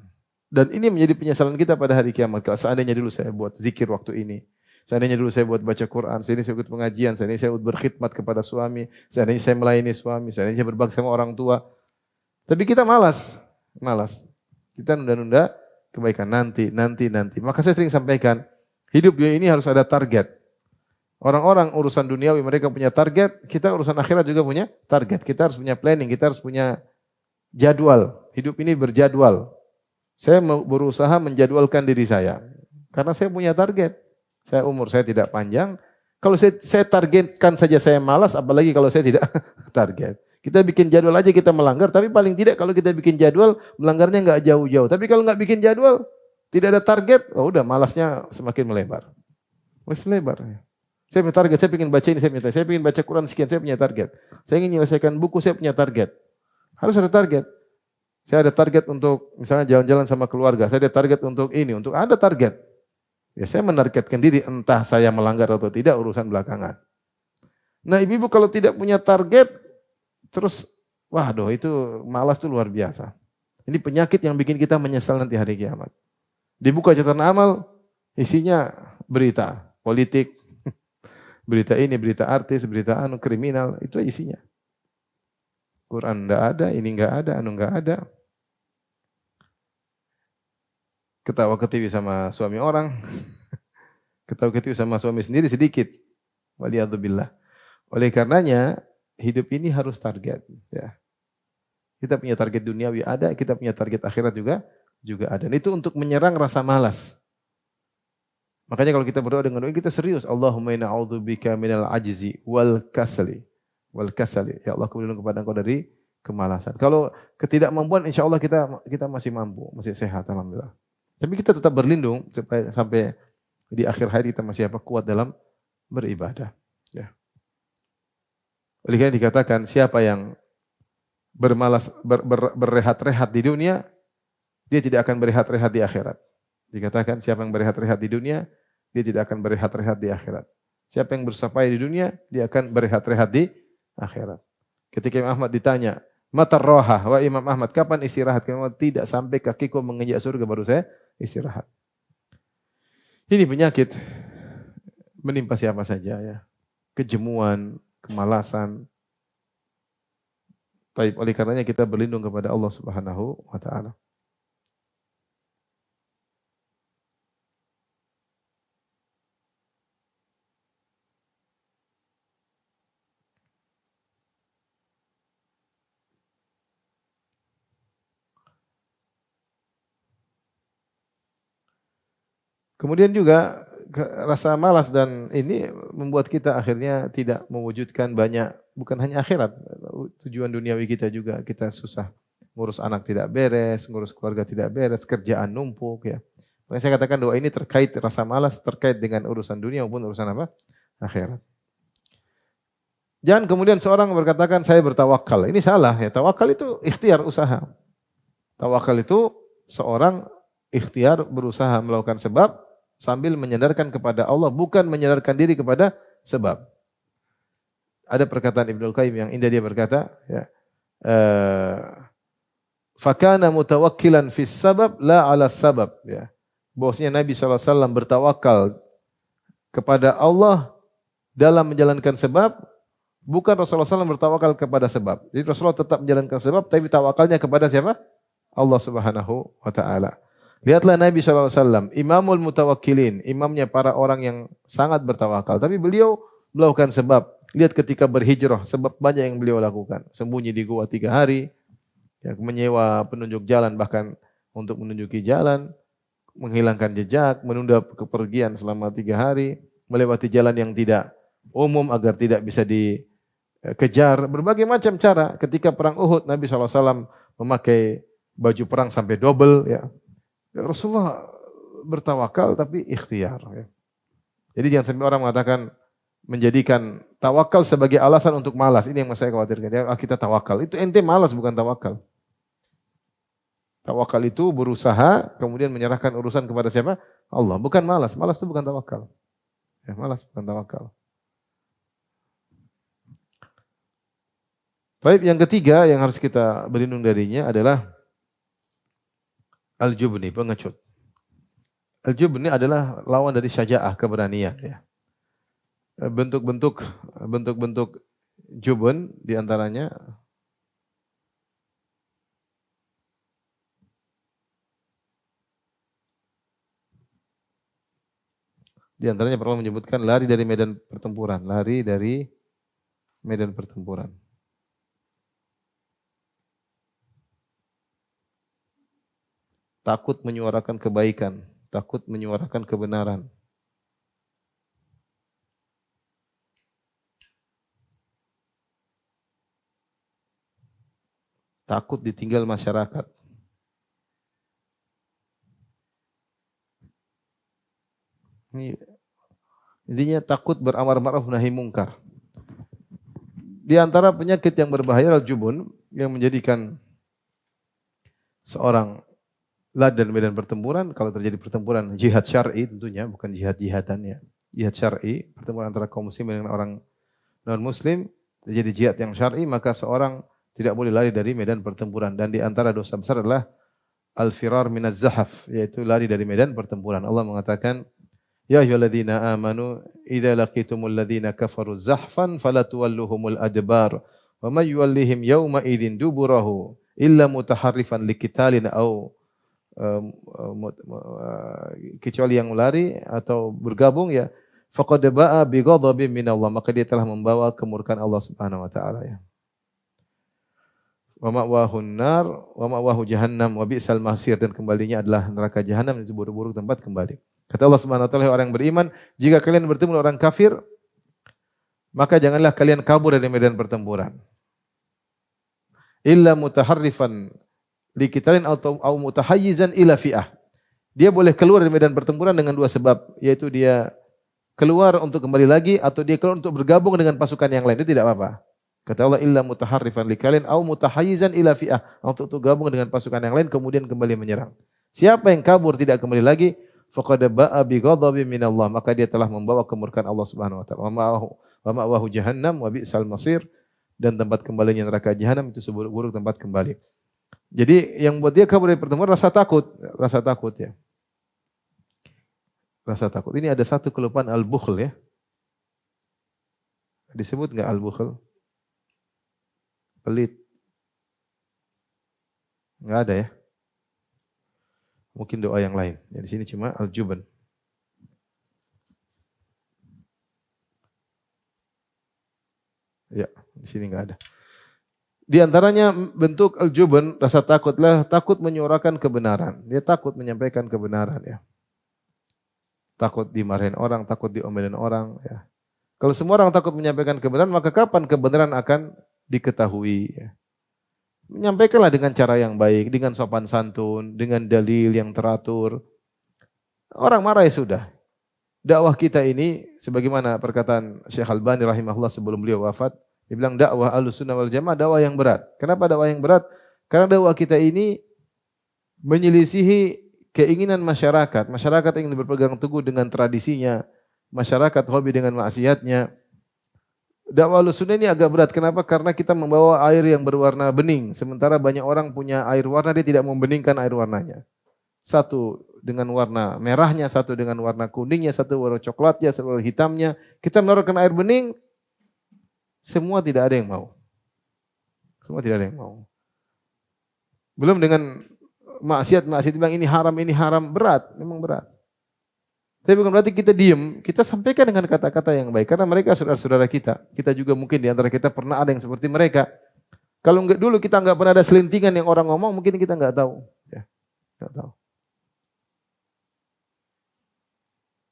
Dan ini menjadi penyesalan kita pada hari kiamat. Kalau seandainya dulu saya buat zikir waktu ini, seandainya dulu saya buat baca Quran, seandainya saya ikut pengajian, seandainya saya berkhidmat kepada suami, seandainya saya melayani suami, seandainya saya berbakti sama orang tua. Tapi kita malas. Kita nunda-nunda kebaikan nanti. Maka saya sering sampaikan, hidup dunia ini harus ada target. Orang-orang urusan duniawi mereka punya target, kita urusan akhirat juga punya target. Kita harus punya planning, kita harus punya jadwal. Hidup ini berjadwal. Saya berusaha menjadwalkan diri saya. Karena saya punya target. Umur saya tidak panjang. Kalau saya targetkan saja saya malas, apalagi kalau saya tidak target. Kita bikin jadwal aja kita melanggar, tapi paling tidak kalau kita bikin jadwal, melanggarnya enggak jauh-jauh. Tapi kalau enggak bikin jadwal, tidak ada target, udah malasnya semakin melebar. Melebar. Saya punya target, saya ingin baca ini, saya ingin baca Quran sekian, saya punya target. Saya ingin menyelesaikan buku, saya punya target. Harus ada target. Saya ada target untuk misalnya jalan-jalan sama keluarga, saya ada target untuk ini, untuk ada target. Ya saya menargetkan diri, entah saya melanggar atau tidak, urusan belakangan. Nah ibu-ibu kalau tidak punya target, terus, waduh itu malas tuh luar biasa. Ini penyakit yang bikin kita menyesal nanti hari kiamat. Dibuka catatan amal, isinya berita, politik, berita ini, berita artis, berita kriminal, itu isinya. Quran enggak ada, ini enggak ada, enggak ada. Ketawa ketiwi sama suami orang, ketawa ketiwi sama suami sendiri sedikit. Waliyadzubillah. Oleh karenanya, hidup ini harus target. Ya. Kita punya target duniawi ada, kita punya target akhirat juga ada. Dan itu untuk menyerang rasa malas. Makanya kalau kita berdoa dengan doa kita serius. Allahumma inna a'udzubika minal ajzi wal kasali. Wal kasali. Ya Allah, aku berlindung kepada Engkau dari kemalasan. Kalau ketidakmampuan, insya Allah kita masih mampu, masih sehat, alhamdulillah. Tapi kita tetap berlindung supaya sampai di akhir hayat kita masih kuat dalam beribadah. Ya. Oleh karena dikatakan siapa yang bermalas berehat-rehat di dunia, dia tidak akan berehat-rehat di akhirat. Dikatakan siapa yang berehat-rehat di dunia, dia tidak akan berehat-rehat di akhirat. Siapa yang bersampai di dunia, dia akan berehat-rehat di akhirat. Ketika Imam Ahmad ditanya, "Mata roha, wa Imam Ahmad, kapan istirahat?" Karena tidak sampai kakiku menginjak surga baru saya istirahat. Ini penyakit menimpa siapa saja ya. Kejemuan, kemalasan. Taib, oleh karenanya kita berlindung kepada Allah Subhanahu wa taala. Kemudian juga rasa malas dan ini membuat kita akhirnya tidak mewujudkan banyak, bukan hanya akhirat, tujuan duniawi kita juga, kita susah. Ngurus anak tidak beres, ngurus keluarga tidak beres, kerjaan numpuk ya. Makanya saya katakan doa ini terkait rasa malas, terkait dengan urusan dunia maupun urusan apa? Akhirat. Jangan kemudian seorang berkatakan saya bertawakal. Ini salah ya. Tawakal itu ikhtiar usaha. Tawakal itu seorang ikhtiar berusaha melakukan sebab sambil menyandarkan kepada Allah, bukan menyandarkan diri kepada sebab. Ada perkataan Ibnul Qayyim yang indah, dia berkata, ya, fakana mutawakkilan fis sabab la ala sabab. Ya. Bahwasanya Nabi SAW bertawakal kepada Allah dalam menjalankan sebab, bukan Rasulullah SAW bertawakal kepada sebab. Jadi Rasulullah tetap menjalankan sebab, tapi tawakalnya kepada siapa? Allah Subhanahu wa taala. Lihatlah Nabi SAW, imamul mutawakkilin, imamnya para orang yang sangat bertawakal. Tapi beliau melakukan sebab. Lihat ketika berhijrah, sebab banyak yang beliau lakukan. Sembunyi di gua 3 hari, ya, menyewa penunjuk jalan bahkan untuk menunjuki jalan, menghilangkan jejak, menunda kepergian selama 3 hari, melewati jalan yang tidak umum agar tidak bisa dikejar. Berbagai macam cara. Ketika perang Uhud, Nabi SAW memakai baju perang sampai double, ya. Rasulullah bertawakal tapi ikhtiar. Ya. Jadi jangan sampai orang mengatakan menjadikan tawakal sebagai alasan untuk malas. Ini yang saya khawatirkan. Ya, kita tawakal. Itu ente malas bukan tawakal. Tawakal itu berusaha kemudian menyerahkan urusan kepada siapa? Allah. Bukan malas. Malas itu bukan tawakal. Ya, malas bukan tawakal. Baik, yang ketiga yang harus kita berlindung darinya adalah al-jubni, pengecut. Al-jubni adalah lawan dari syaja'ah, keberanian. Ya. Bentuk-bentuk jubun diantaranya pernah menyebutkan lari dari medan pertempuran, lari dari medan pertempuran. Takut menyuarakan kebaikan, takut menyuarakan kebenaran. Takut ditinggal masyarakat. Ini intinya takut beramar ma'ruf nahi mungkar. Di antara penyakit yang berbahaya al-jubun yang menjadikan seorang ladan medan pertempuran, kalau terjadi pertempuran jihad syar'i tentunya, bukan jihad-jihadannya. Jihad syar'i, pertempuran antara kaum muslimin dengan orang non-muslim, terjadi jihad yang syar'i, maka seorang tidak boleh lari dari medan pertempuran. Dan di antara dosa besar adalah al-firar minaz zahaf, yaitu lari dari medan pertempuran. Allah mengatakan, ya ayyuhalladzina amanu idza laqitumul ladzina kafaru zahfan fala tuwalluhumul adbar wa may yuwallihim yawma idzin duburahu illa mutaharrifan liqitalin aw kecuali yang lari atau bergabung ya faqad ba'a bi ghadabin minallah, maka dia telah membawa kemurkaan Allah Subhanahu wa taala ya. Wa ma'wahun nar wa ma'wahu jahannam wa bi'sal masir, dan kembalinya adalah neraka jahanam, itu buruk-buruk tempat kembali. Kata Allah Subhanahu wa taala, orang yang beriman, jika kalian bertemu dengan orang kafir, maka janganlah kalian kabur dari medan pertempuran. Illa mutaharrifan liqitalin atau mutahayyizan ila fi'ah. Dia boleh keluar dari medan pertempuran dengan dua sebab, yaitu dia keluar untuk kembali lagi atau dia keluar untuk bergabung dengan pasukan yang lain, itu tidak apa-apa. Kata Allah, illa mutaharrifan liqitalin au mutahayyizan ila fi'ah, untuk gabung dengan pasukan yang lain kemudian kembali menyerang. Siapa yang kabur tidak kembali lagi, faqad ba'a bi ghadabin minallah, maka dia telah membawa kemurkaan Allah Subhanahu wa taala. Wa ma'wahu jahannam wa bi'sal masir, dan tempat kembalinya neraka jahanam, itu seburuk-buruk tempat kembali. Jadi yang buat dia kabur dari pertemuan rasa takut ya. Rasa takut. Ini ada satu kelupaan al-bukhl ya. Disebut enggak al-bukhl? Pelit. Enggak ada ya. Mungkin doa yang lain. Ya, di sini cuma al-juban. Ya, di sini enggak ada. Di antaranya bentuk al-juban, rasa takutlah, takut menyuarakan kebenaran. Dia takut menyampaikan kebenaran ya. Takut dimarahin orang, takut diomelin orang ya. Kalau semua orang takut menyampaikan kebenaran, maka kapan kebenaran akan diketahui ya. Menyampaikanlah dengan cara yang baik, dengan sopan santun, dengan dalil yang teratur. Orang marah ya sudah. Dakwah kita ini sebagaimana perkataan Syekh Albani rahimahullah sebelum beliau wafat, dia bilang dakwah Ahlussunnah wal Jamaah dakwah yang berat. Kenapa dakwah yang berat? Karena dakwah kita ini menyelisihi keinginan masyarakat. Masyarakat ingin berpegang teguh dengan tradisinya, masyarakat hobi dengan maksiatnya. Dakwah Ahlussunnah ini agak berat. Kenapa? Karena kita membawa air yang berwarna bening. Sementara banyak orang punya air warna, dia tidak membeningkan air warnanya. Satu dengan warna merahnya, satu dengan warna kuningnya, satu warna coklatnya, satu warna hitamnya. Kita menaruhkan air bening, semua tidak ada yang mau. Semua tidak ada yang mau. Belum dengan maksiat bilang ini haram, berat, memang berat. Tapi bukan berarti kita diam, kita sampaikan dengan kata-kata yang baik. Karena mereka saudara-saudara kita. Kita juga mungkin di antara kita pernah ada yang seperti mereka. Kalau enggak dulu kita enggak pernah ada selintingan yang orang ngomong, mungkin kita enggak tahu. Ya, enggak tahu.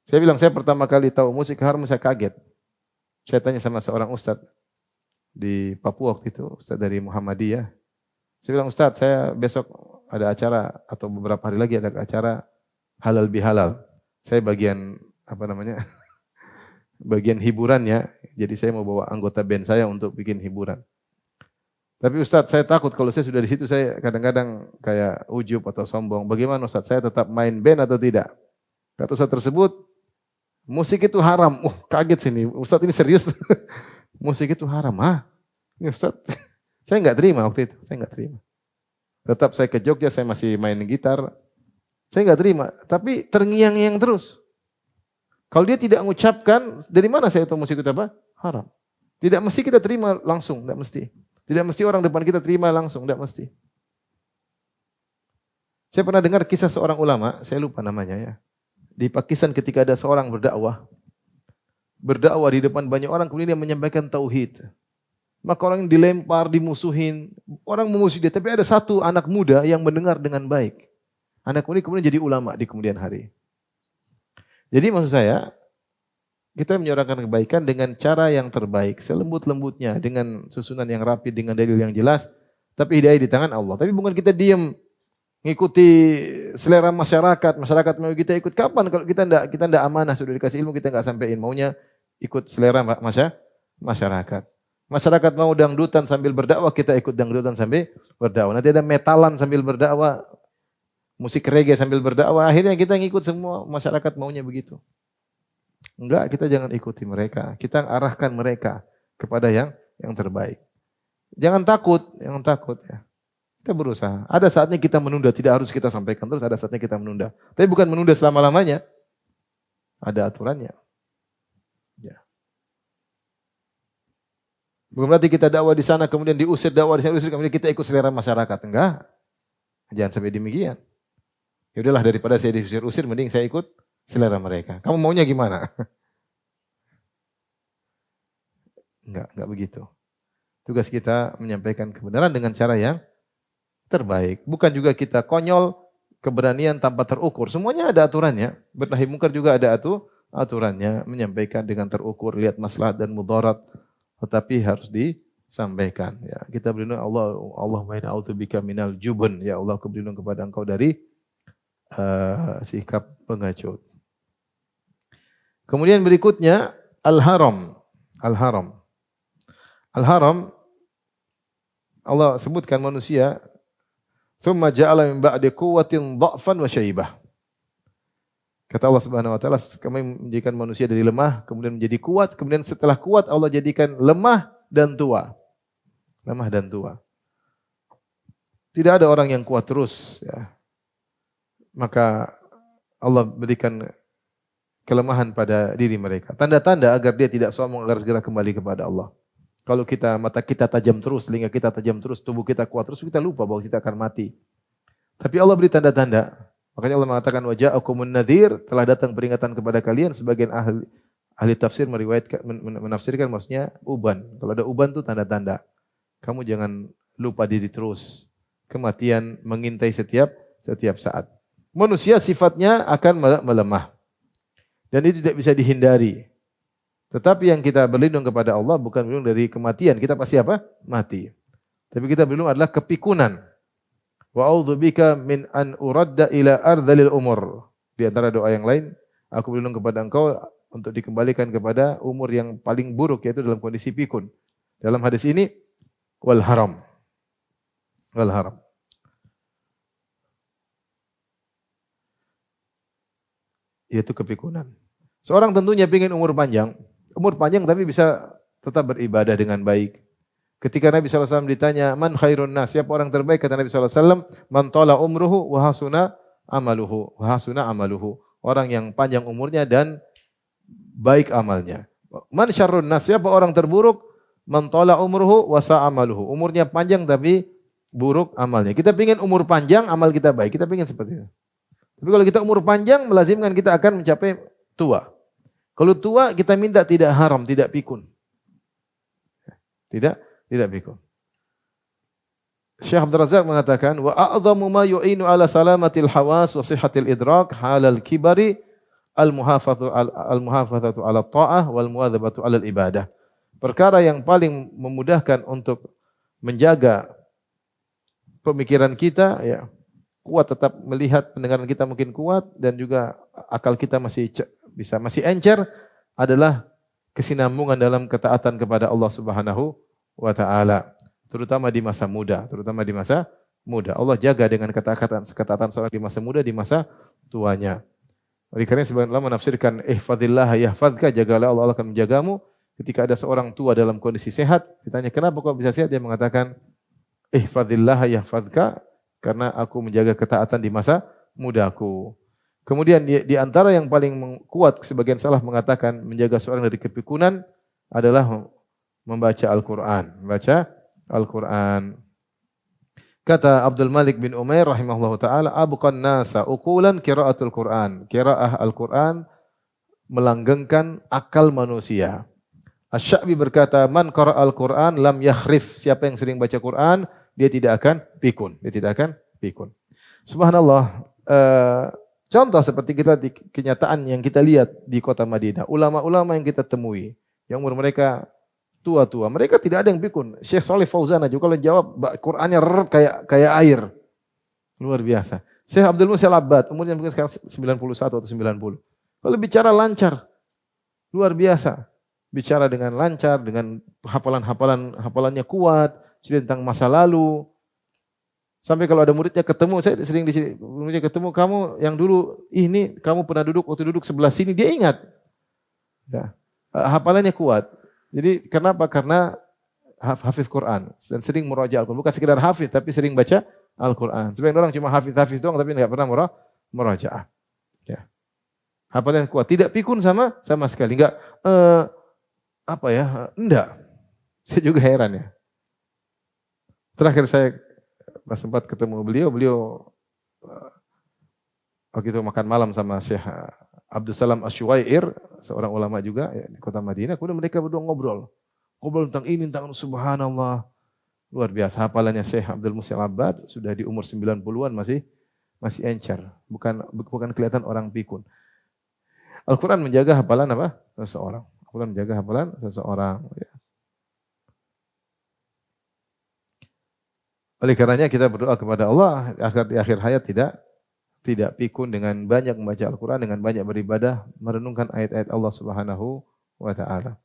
Saya bilang, saya pertama kali tahu musik haram, saya kaget. Saya tanya sama seorang ustadz di Papua waktu itu, ustadz dari Muhammadiyah. Saya bilang, ustadz, saya besok ada acara atau beberapa hari lagi ada acara halal bihalal. Saya bagian bagian hiburannya. Jadi saya mau bawa anggota band saya untuk bikin hiburan. Tapi Ustadz, saya takut kalau saya sudah di situ, saya kadang-kadang kayak ujub atau sombong. Bagaimana Ustadz, saya tetap main band atau tidak? Kata Ustadz tersebut, musik itu haram. Kaget sini. Ustadz ini serius. Musik itu haram. Ini Ustadz, saya enggak terima waktu itu. Saya enggak terima. Tetap saya ke Jogja, saya masih main gitar. Saya enggak terima, tapi terngiang-ngiang terus. Kalau dia tidak mengucapkan, dari mana saya tahu musik itu apa? Haram. Tidak mesti kita terima langsung, tidak mesti. Tidak mesti orang depan kita terima langsung, tidak mesti. Saya pernah dengar kisah seorang ulama, saya lupa namanya ya. Di Pakistan ketika ada seorang berdakwah di depan banyak orang, kemudian dia menyampaikan tauhid. Maka orang yang dilempar, dimusuhin, orang memusuhi dia. Tapi ada satu anak muda yang mendengar dengan baik. Anak muda kemudian jadi ulama di kemudian hari. Jadi maksud saya, kita menyuarakan kebaikan dengan cara yang terbaik, selembut-lembutnya, dengan susunan yang rapi, dengan dalil yang jelas. Tapi hidayah di tangan Allah. Tapi bukan kita diam, ngikuti selera masyarakat. Masyarakat mau kita ikut kapan? Kalau kita enggak amanah, sudah dikasih ilmu kita enggak sampein. Maunya ikut selera masyarakat. Masyarakat mau dangdutan sambil berdakwah, kita ikut dangdutan sambil berdakwah. Nanti ada metalan sambil berdakwah. Musik reggae sambil berdakwah, akhirnya kita ngikut semua, masyarakat maunya begitu. Enggak, kita jangan ikuti mereka. Kita arahkan mereka kepada yang terbaik. Jangan takut ya. Kita berusaha. Ada saatnya kita menunda, tidak harus kita sampaikan terus, ada saatnya kita menunda. Tapi bukan menunda selama-lamanya. Ada aturannya. Ya. Bukan berarti kita dakwah di sana, kemudian diusir dakwah di sana, kemudian kita ikut selera masyarakat. Enggak. Jangan sampai demikian. Ya udahlah daripada saya diusir-usir mending saya ikut selera mereka. Kamu maunya gimana? Enggak begitu. Tugas kita menyampaikan kebenaran dengan cara yang terbaik. Bukan juga kita konyol, keberanian tanpa terukur. Semuanya ada aturannya. Bernahi mungkar juga ada aturannya. Menyampaikan dengan terukur, lihat maslahat dan mudarat. Tetapi harus disampaikan. Ya, kita berlindung Allahumma inna a'udzubika minal jubun. Ya Allah, aku berlindung kepada Engau dari sikap pengecut. Kemudian berikutnya al-haram. Al-haram. Al-haram Allah sebutkan manusia thumma ja'ala min ba'di quwwatin dha'fan wa syaibah. Kata Allah Subhanahu wa taala, kami menjadikan manusia dari lemah kemudian menjadi kuat, kemudian setelah kuat Allah jadikan lemah dan tua. Lemah dan tua. Tidak ada orang yang kuat terus ya. Maka Allah berikan kelemahan pada diri mereka. Tanda-tanda agar dia tidak sombong, agar segera kembali kepada Allah. Kalau mata kita tajam terus, telinga kita tajam terus, tubuh kita kuat terus, kita lupa bahwa kita akan mati. Tapi Allah beri tanda-tanda. Makanya Allah mengatakan waja'akumun nadhir, telah datang peringatan kepada kalian. Sebagian ahli tafsir menafsirkan maksudnya uban. Kalau ada uban itu tanda-tanda. Kamu jangan lupa diri terus. Kematian mengintai setiap saat. Manusia sifatnya akan melemah. Dan itu tidak bisa dihindari. Tetapi yang kita berlindung kepada Allah bukan berlindung dari kematian. Kita pasti apa? Mati. Tapi kita berlindung adalah kepikunan. Wa a'udzubika min an uradda ila ardhilil umur. Di antara doa yang lain, aku berlindung kepada Engkau untuk dikembalikan kepada umur yang paling buruk, yaitu dalam kondisi pikun. Dalam hadis ini, wal haram. Wal haram. Yaitu kepikunan. Seorang tentunya ingin umur panjang tapi bisa tetap beribadah dengan baik. Ketika Nabi SAW ditanya, man khairun nas, siapa orang terbaik? Kata Nabi SAW, man tala umruhu wa hasuna amaluhu. Orang yang panjang umurnya dan baik amalnya. Man syarrun nas, siapa orang terburuk? Man tala umruhu wa amaluhu. Umurnya panjang tapi buruk amalnya. Kita ingin umur panjang, amal kita baik. Kita ingin seperti itu. Tapi kalau kita umur panjang, melazimkan kita akan mencapai tua. Kalau tua kita minta tidak haram, tidak pikun. Tidak pikun. Syekh Abdul Razak mengatakan wa a'dhamu ma yu'inu ala salamatil hawas wa sihhatil idrak halal kibari al-muhafazatu ala ta'ah wal muwadzabatu ala ibadah. Perkara yang paling memudahkan untuk menjaga pemikiran kita ya, kuat tetap melihat, pendengaran kita mungkin kuat dan juga akal kita masih encer adalah kesinambungan dalam ketaatan kepada Allah Subhanahu wa taala, terutama di masa muda. Allah jaga dengan ketaatan seorang di masa muda, di masa tuanya. Oleh karena sebagian ulama menafsirkan ihfazillah yahfazka, jagalah Allah akan menjagamu. Ketika ada seorang tua dalam kondisi sehat, ditanya kenapa kok bisa sehat, dia mengatakan ihfazillah yahfazka, karena aku menjaga ketaatan di masa mudaku. Kemudian di antara yang paling kuat, sebagian salaf mengatakan menjaga seorang dari kepikunan adalah membaca Al-Quran. Kata Abdul Malik bin Umair rahimahullah ta'ala, abqan nasa uqulan qiraatul Quran. Qiraah Al-Quran melanggengkan akal manusia. Asy-Sya'bi berkata, man qara'a Al-Quran lam yakhrif. Siapa yang sering baca Quran, dia tidak akan pikun. Subhanallah. Contoh seperti kita di kenyataan yang kita lihat di kota Madinah. Ulama-ulama yang kita temui, yang umur mereka tua-tua, mereka tidak ada yang pikun. Syekh Shalih Fauzan aja kalau jawab Qur'annya reret kayak air. Luar biasa. Syekh Abdul Muhsin Al-Abbad, umurnya mungkin sekarang 91 atau 90. Kalau bicara lancar, luar biasa. Bicara dengan lancar, dengan hafalannya kuat, cerita tentang masa lalu. Sampai kalau ada muridnya ketemu, saya sering muridnya ketemu, kamu yang dulu ini, kamu pernah waktu duduk sebelah sini, dia ingat. Ya. Hafalannya kuat. Jadi kenapa? Karena hafiz Quran dan sering murajaah Al-Quran. Bukan sekedar hafiz, tapi sering baca Al-Quran. Sebagian orang cuma hafiz doang, tapi enggak pernah murajaah. Ya. Hafalannya kuat, tidak pikun sama sekali. Enggak, enggak. Saya juga heran ya. Terakhir saya pas sempat ketemu beliau waktu itu makan malam sama Syekh Abdul Salam Asy-Syuwair, seorang ulama juga ya, di kota Madinah. Kemudian mereka berdua ngobrol. Ngobrol tentang ini, tentang subhanallah. Luar biasa hafalannya Syekh Abdul Muhsin Al-Abbad, sudah di umur 90-an masih encer. Bukan kelihatan orang pikun. Al-Quran menjaga hafalan apa? Seseorang. Al-Quran menjaga hafalan seseorang. Ya. Oleh karenanya kita berdoa kepada Allah agar di akhir hayat tidak pikun dengan banyak membaca Al-Quran, dengan banyak beribadah, merenungkan ayat-ayat Allah Subhanahu wa taala.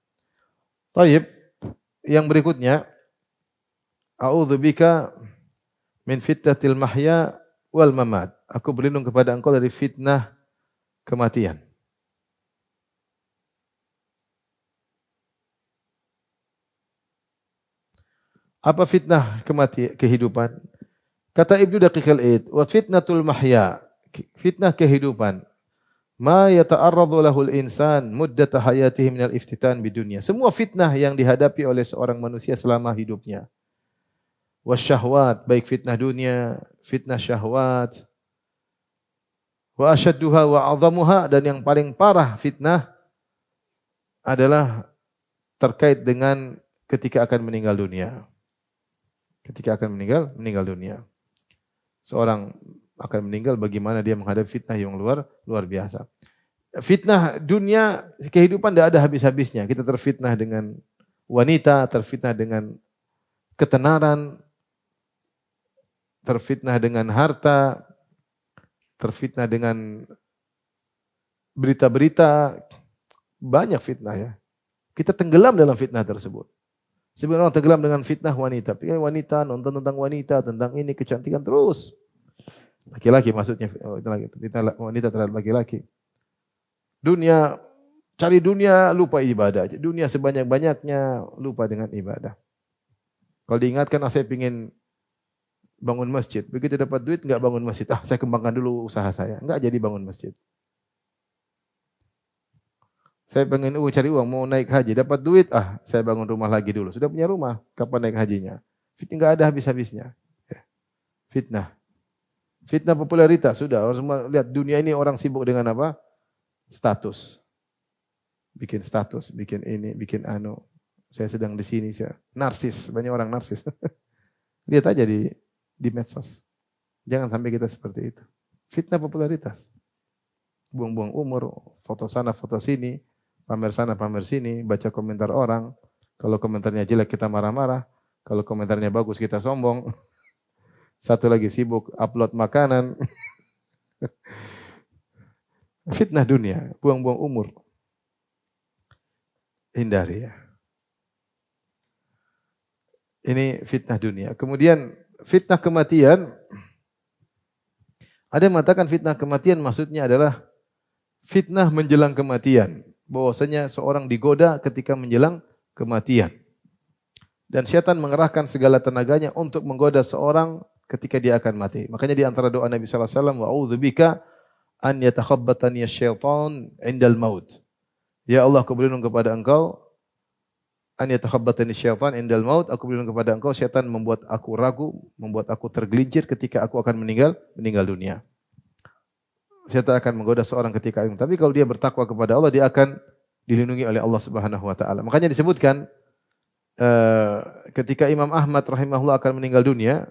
Taib, yang berikutnya, a'udzubika min fitnatil mahya wal mamat. Aku berlindung kepada Engkau dari fitnah kematian. Apa fitnah kehidupan? Kata Ibnu Daqiqil Id, wa fitnatul mahya, fitnah kehidupan. Ma yata'arradu lahul insan muddata hayatihi minal iftitan bidunya. Semua fitnah yang dihadapi oleh seorang manusia selama hidupnya. Wasyahwat, baik fitnah dunia, fitnah syahwat. Wa asyadduha wa 'adhamuha, dan yang paling parah fitnah adalah terkait dengan ketika akan meninggal dunia. Ketika akan meninggal dunia. Seorang akan meninggal, bagaimana dia menghadapi fitnah yang luar biasa. Fitnah dunia, kehidupan tidak ada habis-habisnya. Kita terfitnah dengan wanita, terfitnah dengan ketenaran, terfitnah dengan harta, terfitnah dengan berita-berita, banyak fitnah ya. Kita tenggelam dalam fitnah tersebut. Sebenarnya orang tenggelam dengan fitnah wanita. Pikir wanita, nonton tentang wanita, tentang ini, kecantikan terus. Laki-laki maksudnya, wanita terhadap laki-laki. Dunia, cari dunia, lupa ibadah. Dunia sebanyak-banyaknya, lupa dengan ibadah. Kalau diingatkan, saya ingin bangun masjid. Begitu dapat duit, enggak bangun masjid. Saya kembangkan dulu usaha saya. Enggak jadi bangun masjid. Saya pengen cari uang, mau naik haji, dapat duit, saya bangun rumah lagi dulu. Sudah punya rumah, kapan naik hajinya? Fitnah enggak ada habis-habisnya. Fitnah. Fitnah popularitas, sudah. Orang semua lihat dunia ini orang sibuk dengan apa? Status. Bikin status, bikin ini, bikin anu. Saya sedang di sini, saya narsis, banyak orang narsis. Lihat aja di medsos. Jangan sampai kita seperti itu. Fitnah popularitas. Buang-buang umur, foto sana, foto sini. Pamer sana, pamer sini, baca komentar orang. Kalau komentarnya jelek kita marah-marah. Kalau komentarnya bagus kita sombong. Satu lagi sibuk upload makanan. Fitnah dunia, buang-buang umur. Hindari ya. Ini fitnah dunia. Kemudian fitnah kematian. Ada yang mengatakan fitnah kematian maksudnya adalah fitnah menjelang kematian. Bahwasanya seorang digoda ketika menjelang kematian. Dan syaitan mengerahkan segala tenaganya untuk menggoda seorang ketika dia akan mati. Makanya di antara doa Nabi sallallahu alaihi wasallam, wa'udzubika an yatakhabbatani syaitan indal maut. Ya Allah, aku berlindung kepada Engkau an yatakhabbatani syaitan indal maut. Aku berlindung kepada Engkau syaitan membuat aku ragu, membuat aku tergelincir ketika aku akan meninggal dunia. Syaitan akan menggoda seorang ketika itu. Tapi kalau dia bertakwa kepada Allah, dia akan dilindungi oleh Allah Subhanahu wa taala. Makanya disebutkan ketika Imam Ahmad rahimahullah akan meninggal dunia,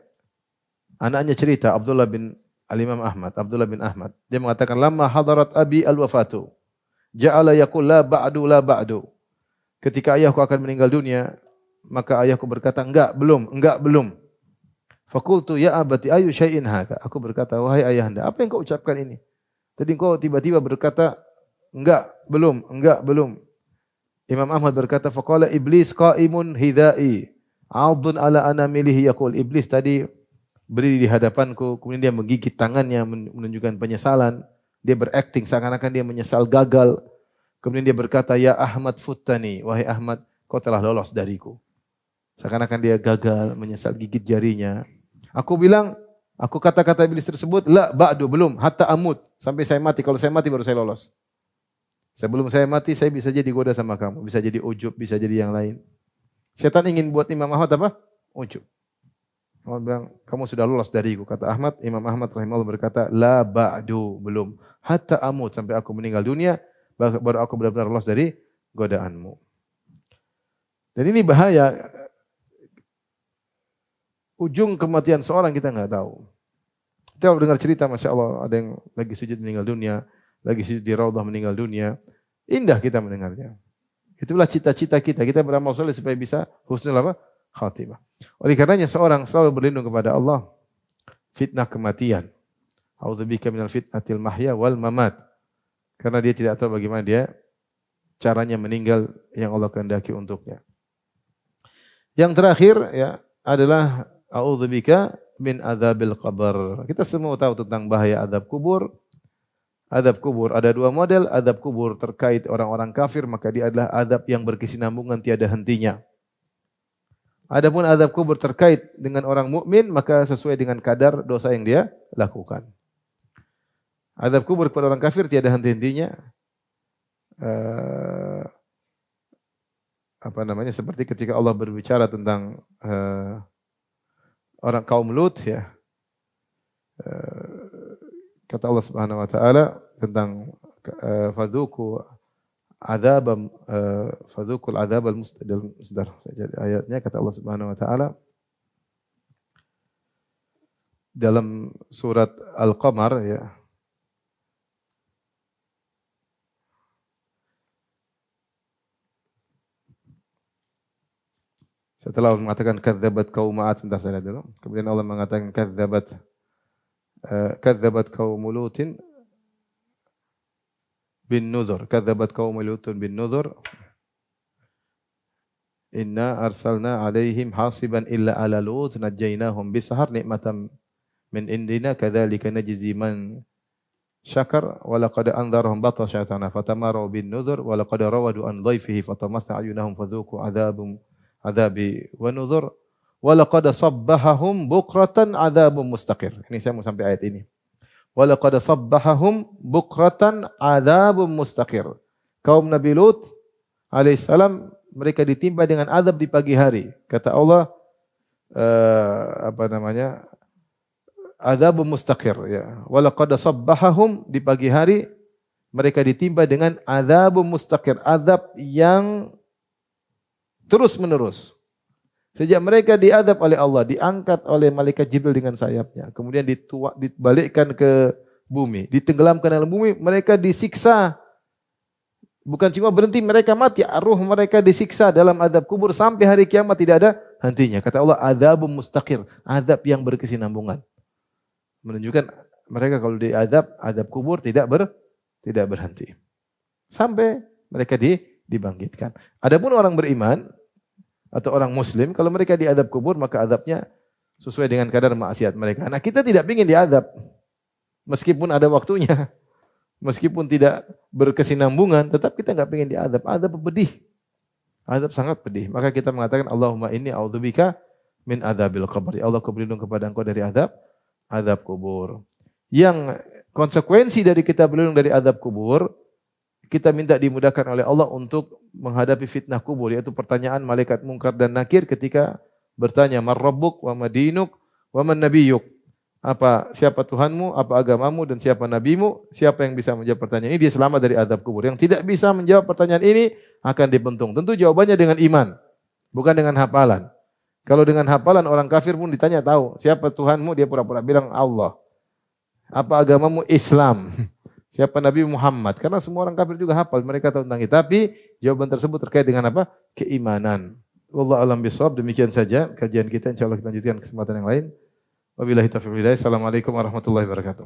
anaknya cerita Abdullah bin Abdullah bin Ahmad. Dia mengatakan lamma hadarat abi al-wafatu. Ja'ala yaqul la ba'du. Ketika ayahku akan meninggal dunia, maka ayahku berkata enggak belum. Fakultu ya abati ayu syai'in hadza. Aku berkata, wahai ayahanda, apa yang kau ucapkan ini? Tadi kau tiba-tiba berkata, enggak, belum. Imam Ahmad berkata, faqala iblis qa'imun hidai, 'adun ala anamilihi yaqul. Iblis tadi berdiri di hadapanku, kemudian dia menggigit tangannya menunjukkan penyesalan. Dia berakting seakan-akan dia menyesal gagal. Kemudian dia berkata, ya Ahmad futtani, wahai Ahmad, kau telah lolos dariku. Seakan-akan dia gagal, menyesal, gigit jarinya. Aku kata-kata iblis tersebut, la ba'du, belum, hatta amut, sampai saya mati. Kalau saya mati baru saya lolos. Sebelum saya mati, saya bisa jadi goda sama kamu. Bisa jadi ujub, bisa jadi yang lain. Setan ingin buat Imam Ahmad apa? Ujub. Allah bilang, kamu sudah lolos dariku. Kata Ahmad, Imam Ahmad rahimahullah berkata, la ba'du, belum. Hatta amut, sampai aku meninggal dunia, baru aku benar-benar lolos dari godaanmu. Dan ini bahaya. Ujung kematian seorang kita nggak tahu. Kita dengar cerita, Masya Allah, ada yang lagi sujud meninggal dunia, lagi sujud di raudhah meninggal dunia. Indah kita mendengarnya. Itulah cita-cita kita. Kita beramal soleh supaya bisa husnul apa? Khatimah. Oleh karenanya seorang selalu berlindung kepada Allah fitnah kematian. A'udzubika minal fitnatil mahya wal mamat. Karena dia tidak tahu bagaimana dia caranya meninggal yang Allah kehendaki untuknya. Yang terakhir ya adalah a'udzubika min adzabil qabr. Kita semua tahu tentang bahaya azab kubur. Azab kubur ada dua model, azab kubur terkait orang-orang kafir, maka dia adalah azab yang berkesinambungan tiada hentinya. Adapun azab kubur terkait dengan orang mukmin, maka sesuai dengan kadar dosa yang dia lakukan. Azab kubur kepada orang kafir tiada henti-hentinya. Seperti ketika Allah berbicara tentang orang kaum Lut ya. Kata Allah Subhanahu wa taala tentang fadzuku fadzukul adzabal mustaqir. Ayatnya kata Allah Subhanahu wa taala dalam surat Al-Qamar ya. Setelah Allah mengatakan kadzabat qaum 'ad, sebentar saya lihat dulu. Kemudian Allah mengatakan kadzabat qaum Lutin bin nuzur. Kadzabat qaum Lutin bin nuzur. Inna arsalna alaihim hasiban illa ala Lut najaynahum bisahar ni'matan min indina kadzalika najzi man syakar wa laqad anzarahum batashatana fatamaru bin nuzur wa laqad rawadu an dhaifihi fatamassa ayunahum fadzuqu adzabi wa nuzur. Walaqad sabbahahum bukratan adzabun mustaqir. Ini saya mau sampai ayat ini. Walaqad sabbahahum bukratan adzabun mustaqir. Kaum Nabi Lut alaihissalam mereka ditimpa dengan azab di pagi hari. Kata Allah adzabun mustaqir ya. Walaqad sabbahahum di pagi hari mereka ditimpa dengan adzabun mustaqir, azab yang terus menerus. Sejak mereka diadab oleh Allah, diangkat oleh malaikat Jibril dengan sayapnya, kemudian dibalikkan ke bumi, ditenggelamkan dalam bumi, mereka disiksa. Bukan cuma berhenti mereka mati, ruh mereka disiksa dalam adab kubur sampai hari kiamat tidak ada hentinya. Kata Allah, adzabun mustaqir, adab yang berkesinambungan. Menunjukkan mereka kalau diadab, adab kubur tidak berhenti. Sampai mereka dibangkitkan. Adapun orang beriman atau orang muslim, kalau mereka diadab kubur, maka adabnya sesuai dengan kadar maksiat mereka. Nah, kita tidak ingin diadab. Meskipun ada waktunya. Meskipun tidak berkesinambungan, tetap kita enggak ingin diadab. Adab pedih. Adab sangat pedih. Maka kita mengatakan, Allahumma inni a'udzubika min adzabil qabr. Ya Allah, aku berlindung kepada Engkau dari azab kubur. Yang konsekuensi dari kita berlindung dari azab kubur, kita minta dimudahkan oleh Allah untuk menghadapi fitnah kubur, yaitu pertanyaan malaikat mungkar dan nakir ketika bertanya, "Man rabbuk wa madinuk wa man nabiyyuk?" Siapa Tuhanmu, apa agamamu dan siapa nabimu? Siapa yang bisa menjawab pertanyaan ini, dia selamat dari azab kubur. Yang tidak bisa menjawab pertanyaan ini akan dibentung. Tentu jawabannya dengan iman, bukan dengan hafalan. Kalau dengan hafalan orang kafir pun ditanya tahu, siapa Tuhanmu, dia pura-pura bilang Allah. Apa agamamu? Islam. Siapa Nabi Muhammad? Karena semua orang kafir juga hafal, mereka tahu tentang itu. Tapi jawaban tersebut terkait dengan apa? Keimanan. Wallahu a'lam bishawab. Demikian saja kajian kita. Insyaallah kita lanjutkan kesempatan yang lain. Wabillahi taufiq wal hidayah. Assalamualaikum warahmatullahi wabarakatuh.